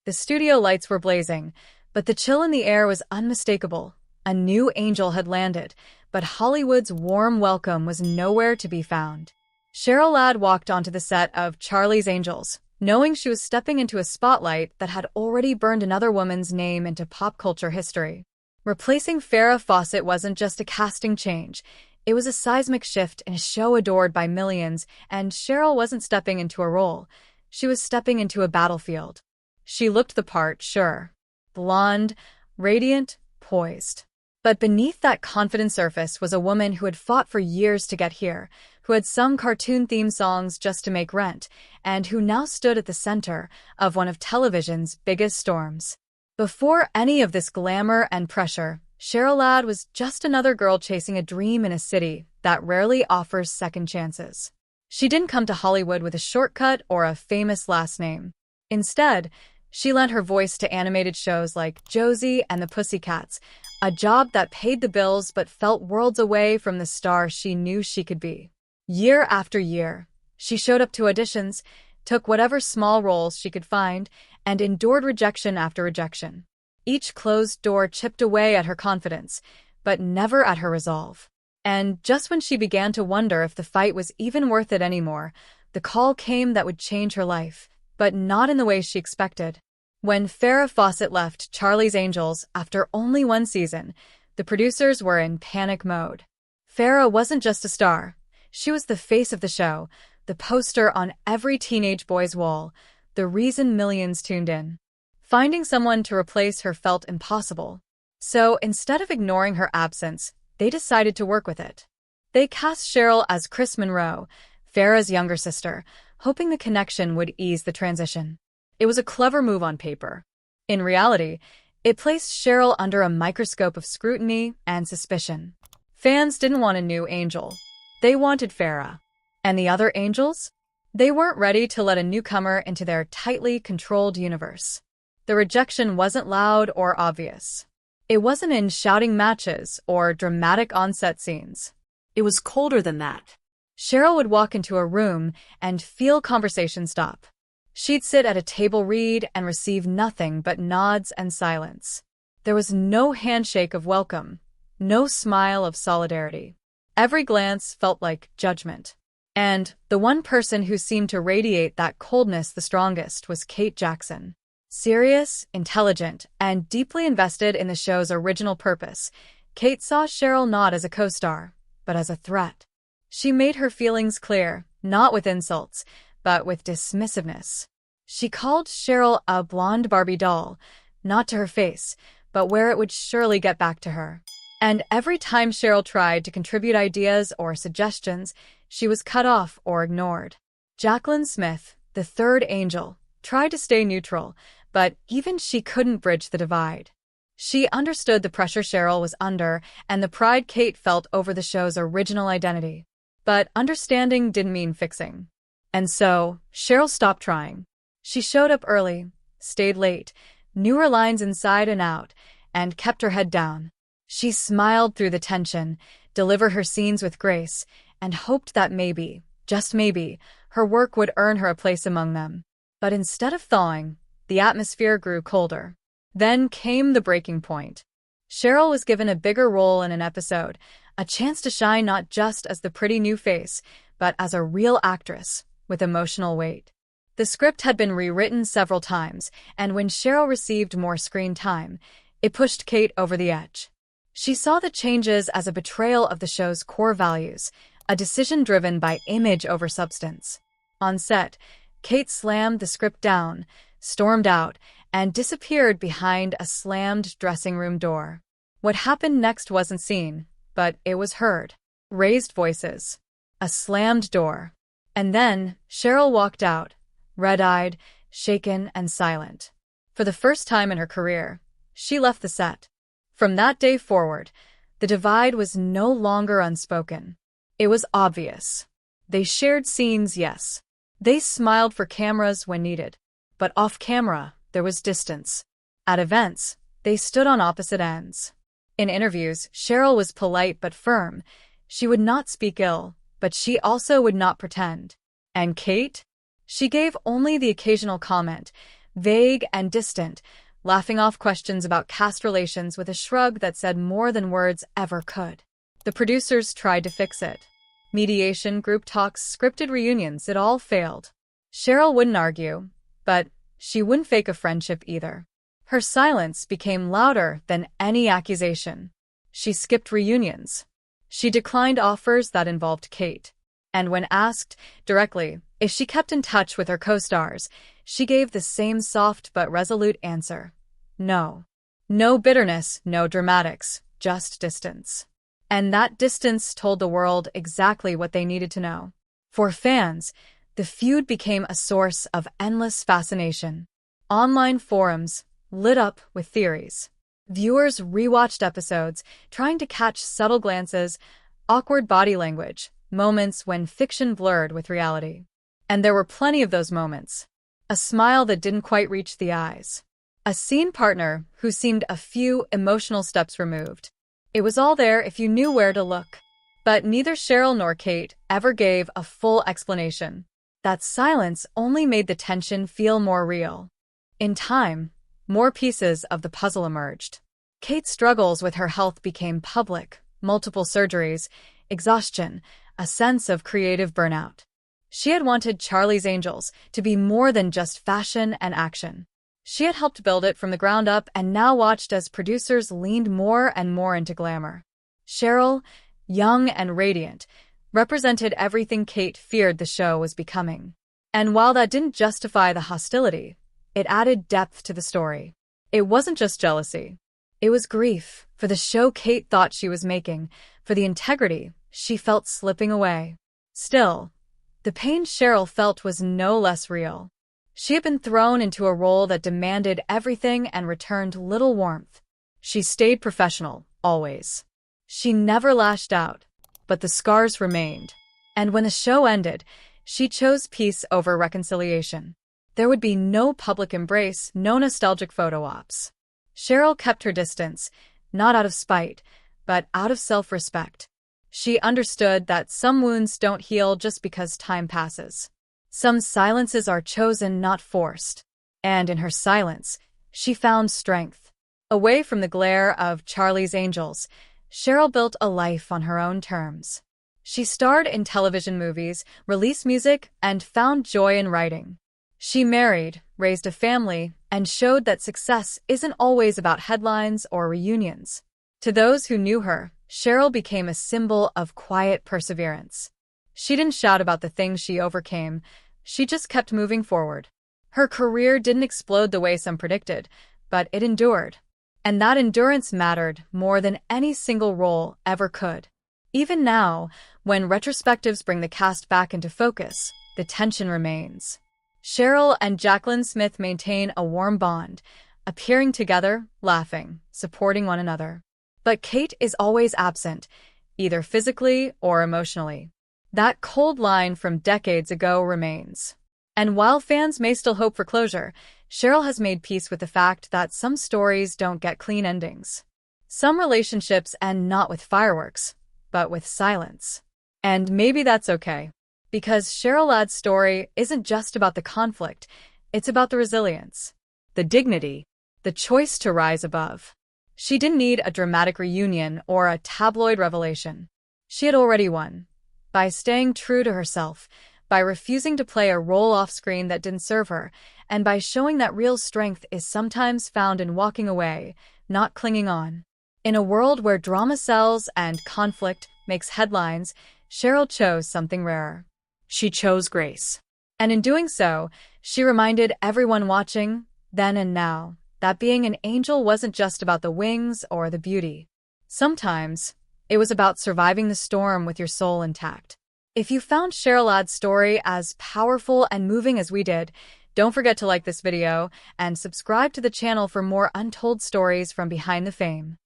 The studio lights were blazing, but the chill in the air was unmistakable. A new angel had landed, but Hollywood's warm welcome was nowhere to be found. Cheryl Ladd walked onto the set of Charlie's Angels, knowing she was stepping into a spotlight that had already burned another woman's name into pop culture history. Replacing Farrah Fawcett wasn't just a casting change. It was a seismic shift in a show adored by millions, and Cheryl wasn't stepping into a role. She was stepping into a battlefield. She looked the part, sure. Blonde, radiant, poised. But beneath that confident surface was a woman who had fought for years to get here, who had sung cartoon theme songs just to make rent, and who now stood at the center of one of television's biggest storms. Before any of this glamour and pressure, Cheryl Ladd was just another girl chasing a dream in a city that rarely offers second chances. She didn't come to Hollywood with a shortcut or a famous last name. Instead, she lent her voice to animated shows like Josie and the Pussycats, a job that paid the bills but felt worlds away from the star she knew she could be. Year after year, she showed up to auditions, took whatever small roles she could find, and endured rejection after rejection. Each closed door chipped away at her confidence, but never at her resolve. And just when she began to wonder if the fight was even worth it anymore, the call came that would change her life, but not in the way she expected. When Farrah Fawcett left Charlie's Angels after only one season, the producers were in panic mode. Farrah wasn't just a star. She was the face of the show, the poster on every teenage boy's wall, the reason millions tuned in. Finding someone to replace her felt impossible. So instead of ignoring her absence, they decided to work with it. They cast Cheryl as Chris Monroe, Farrah's younger sister, hoping the connection would ease the transition. It was a clever move on paper. In reality, it placed Cheryl under a microscope of scrutiny and suspicion. Fans didn't want a new angel. They wanted Farrah. And the other angels? They weren't ready to let a newcomer into their tightly controlled universe. The rejection wasn't loud or obvious. It wasn't in shouting matches or dramatic on-set scenes. It was colder than that. Cheryl would walk into a room and feel conversation stop. She'd sit at a table read and receive nothing but nods and silence. There was no handshake of welcome, no smile of solidarity. Every glance felt like judgment. And the one person who seemed to radiate that coldness the strongest was Katejackson. Serious, intelligent, and deeply invested in the show's original purpose, Kate saw Cheryl not as a co-star, but as a threat. She made her feelings clear, not with insults, but with dismissiveness. She called Cheryl a blonde Barbie doll, not to her face, but where it would surely get back to her. And every time Cheryl tried to contribute ideas or suggestions, she was cut off or ignored. Jacqueline Smith, the third angel, tried to stay neutral, but even she couldn't bridge the divide. She understood the pressure Cheryl was under and the pride Kate felt over the show's original identity. But understanding didn't mean fixing. And so, Cheryl stopped trying. She showed up early, stayed late, knew her lines inside and out, and kept her head down. She smiled through the tension, delivered her scenes with grace, and hoped that maybe, just maybe, her work would earn her a place among them. But instead of thawing, the atmosphere grew colder. Then came the breaking point. Cheryl was given a bigger role in an episode, a chance to shine not just as the pretty new face, but as a real actress, with emotional weight. The script had been rewritten several times, and when Cheryl received more screen time, it pushed Kate over the edge. She saw the changes as a betrayal of the show's core values, a decision driven by image over substance. On set, Kate slammed the script down, stormed out, and disappeared behind a slammed dressing room door. What happened next wasn't seen, but it was heard. Raised voices. A slammed door. And then, Cheryl walked out, red-eyed, shaken, and silent. For the first time in her career, she left the set. From that day forward, the divide was no longer unspoken. It was obvious. They shared scenes, yes. They smiled for cameras when needed. But off-camera, there was distance. At events, they stood on opposite ends. In interviews, Cheryl was polite but firm. She would not speak ill, but she also would not pretend. And Kate? She gave only the occasional comment, vague and distant, laughing off questions about caste relations with a shrug that said more than words ever could. The producers tried to fix it. Mediation, group talks, scripted reunions, it all failed. Cheryl wouldn't argue, but she wouldn't fake a friendship either. Her silence became louder than any accusation. She skipped reunions. She declined offers that involved Kate. And when asked directly if she kept in touch with her co-stars, she gave the same soft but resolute answer. No. No bitterness, no dramatics, just distance. And that distance told the world exactly what they needed to know. For fans, the feud became a source of endless fascination. Online forums lit up with theories. Viewers rewatched episodes, trying to catch subtle glances, awkward body language, moments when fiction blurred with reality. And there were plenty of those moments. A smile that didn't quite reach the eyes. A scene partner who seemed a few emotional steps removed. It was all there if you knew where to look. But neither Cheryl nor Kate ever gave a full explanation. That silence only made the tension feel more real. In time, more pieces of the puzzle emerged. Kate's struggles with her health became public, multiple surgeries, exhaustion, a sense of creative burnout. She had wanted Charlie's Angels to be more than just fashion and action. She had helped build it from the ground up and now watched as producers leaned more and more into glamour. Cheryl, young and radiant, represented everything Kate feared the show was becoming. And while that didn't justify the hostility, it added depth to the story. It wasn't just jealousy. It was grief for the show Kate thought she was making, for the integrity she felt slipping away. Still, the pain Cheryl felt was no less real. She had been thrown into a role that demanded everything and returned little warmth. She stayed professional, always. She never lashed out, but the scars remained. And when the show ended, she chose peace over reconciliation. There would be no public embrace, no nostalgic photo ops. Cheryl kept her distance, not out of spite, but out of self-respect. She understood that some wounds don't heal just because time passes. Some silences are chosen, not forced. And in her silence, she found strength. Away from the glare of Charlie's Angels, Cheryl built a life on her own terms. She starred in television movies, released music, and found joy in writing. She married, raised a family, and showed that success isn't always about headlines or reunions. To those who knew her, Cheryl became a symbol of quiet perseverance. She didn't shout about the things she overcame, she just kept moving forward. Her career didn't explode the way some predicted, but it endured. And that endurance mattered more than any single role ever could. Even now, when retrospectives bring the cast back into focus, the tension remains. Cheryl and Jaclyn Smith maintain a warm bond, appearing together, laughing, supporting one another. But Kate is always absent, either physically or emotionally. That cold line from decades ago remains. And while fans may still hope for closure, Cheryl has made peace with the fact that some stories don't get clean endings. Some relationships end not with fireworks, but with silence. And maybe that's okay. Because Cheryl Ladd's story isn't just about the conflict, it's about the resilience, the dignity, the choice to rise above. She didn't need a dramatic reunion or a tabloid revelation. She had already won. By staying true to herself, by refusing to play a role off-screen that didn't serve her, and by showing that real strength is sometimes found in walking away, not clinging on. In a world where drama sells and conflict makes headlines, Cheryl chose something rarer. She chose grace. And in doing so, she reminded everyone watching, then and now, that being an angel wasn't just about the wings or the beauty. Sometimes, it was about surviving the storm with your soul intact. If you found Cheryl Ladd's story as powerful and moving as we did, don't forget to like this video and subscribe to the channel for more untold stories from behind the fame.